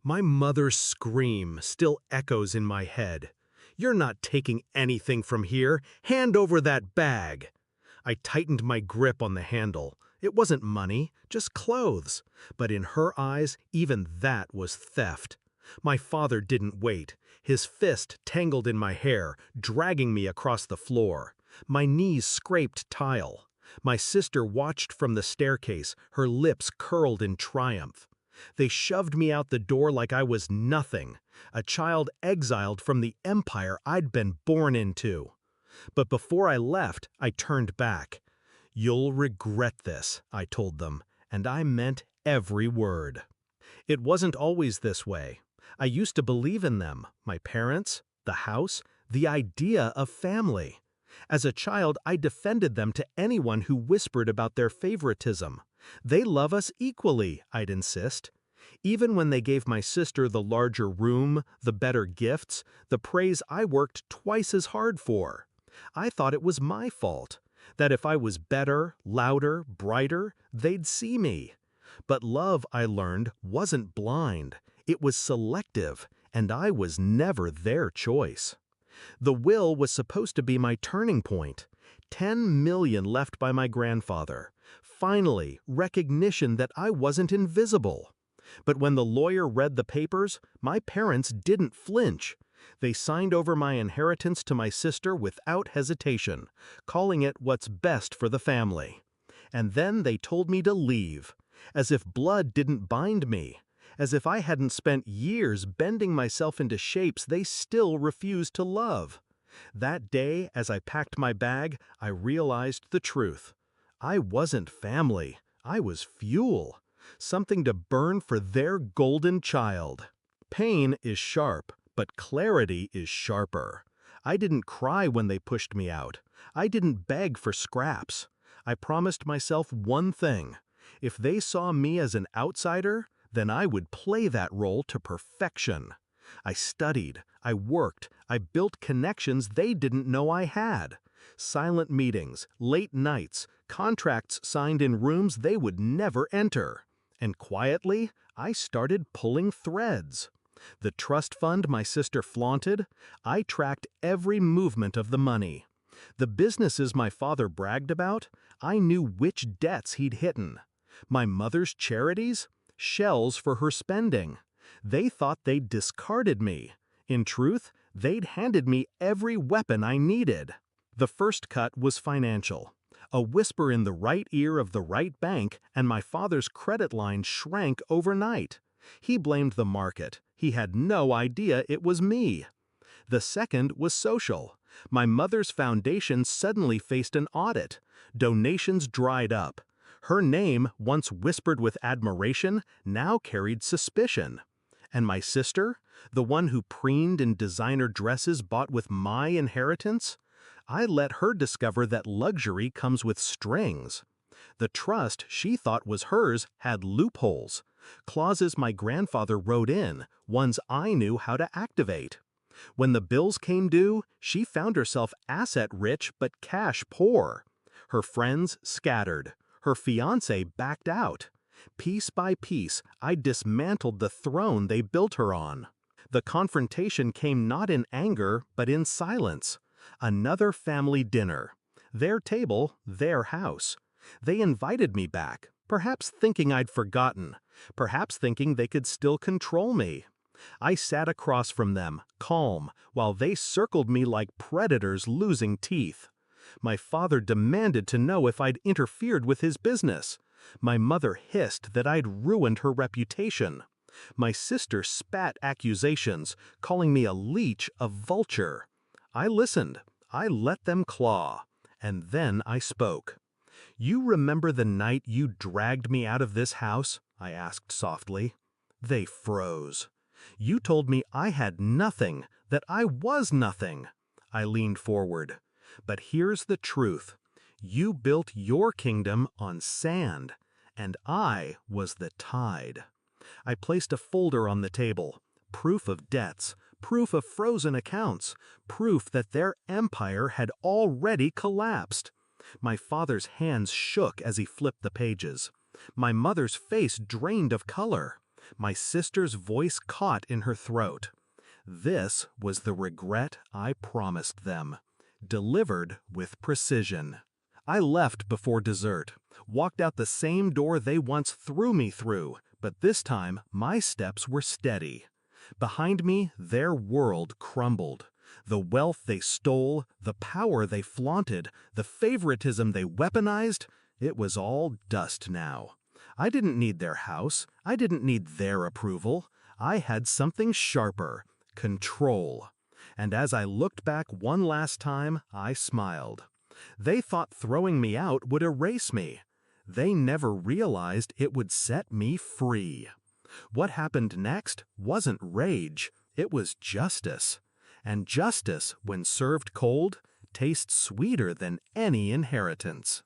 My mother's scream still echoes in my head. "You're not taking anything from here. Hand over that bag." I tightened my grip on the handle. It wasn't money, just clothes. But in her eyes, even that was theft. My father didn't wait. His fist tangled in my hair, dragging me across the floor. My knees scraped tile. My sister watched from the staircase, her lips curled in triumph. They shoved me out the door like I was nothing, a child exiled from the empire I'd been born into. But before I left, I turned back. "You'll regret this," I told them, and I meant every word. It wasn't always this way. I used to believe in them, my parents, the house, the idea of family. As a child, I defended them to anyone who whispered about their favoritism. "They love us equally," I'd insist. Even when they gave my sister the larger room, the better gifts, the praise I worked twice as hard for. I thought it was my fault, that if I was better, louder, brighter, they'd see me. But love, I learned, wasn't blind. It was selective, and I was never their choice. The will was supposed to be my turning point. 10 million left by my grandfather. Finally, recognition that I wasn't invisible. But when the lawyer read the papers, my parents didn't flinch. They signed over my inheritance to my sister without hesitation, calling it what's best for the family. And then they told me to leave, as if blood didn't bind me, as if I hadn't spent years bending myself into shapes they still refused to love. That day, as I packed my bag, I realized the truth. I wasn't family. I was fuel. Something to burn for their golden child. Pain is sharp, but clarity is sharper. I didn't cry when they pushed me out. I didn't beg for scraps. I promised myself one thing. If they saw me as an outsider, then I would play that role to perfection. I studied, I worked, I built connections they didn't know I had. Silent meetings, late nights, contracts signed in rooms they would never enter. And quietly, I started pulling threads. The trust fund my sister flaunted, I tracked every movement of the money. The businesses my father bragged about, I knew which debts he'd hidden. My mother's charities? Shells for her spending. They thought they'd discarded me. In truth, they'd handed me every weapon I needed. The first cut was financial. A whisper in the right ear of the right bank, and my father's credit line shrank overnight. He blamed the market. He had no idea it was me. The second was social. My mother's foundation suddenly faced an audit. Donations dried up. Her name, once whispered with admiration, now carried suspicion. And my sister, the one who preened in designer dresses bought with my inheritance? I let her discover that luxury comes with strings. The trust she thought was hers had loopholes, clauses my grandfather wrote in, ones I knew how to activate. When the bills came due, she found herself asset-rich but cash-poor. Her friends scattered. Her fiancé backed out. Piece by piece, I dismantled the throne they built her on. The confrontation came not in anger, but in silence. Another family dinner. Their table, their house. They invited me back, perhaps thinking I'd forgotten, perhaps thinking they could still control me. I sat across from them, calm, while they circled me like predators losing teeth. My father demanded to know if I'd interfered with his business. My mother hissed that I'd ruined her reputation. My sister spat accusations, calling me a leech, a vulture. I listened. I let them claw. And then I spoke. "You remember the night you dragged me out of this house?" I asked softly. They froze. "You told me I had nothing, that I was nothing." I leaned forward. "But here's the truth. You built your kingdom on sand, and I was the tide." I placed a folder on the table, proof of debts, proof of frozen accounts, proof that their empire had already collapsed. My father's hands shook as he flipped the pages. My mother's face drained of color. My sister's voice caught in her throat. This was the regret I promised them, delivered with precision. I left before dessert, walked out the same door they once threw me through, but this time my steps were steady. Behind me, their world crumbled. The wealth they stole, the power they flaunted, the favoritism they weaponized, it was all dust now. I didn't need their house. I didn't need their approval. I had something sharper: control. And as I looked back one last time, I smiled. They thought throwing me out would erase me. They never realized it would set me free. What happened next wasn't rage, it was justice. And justice, when served cold, tastes sweeter than any inheritance.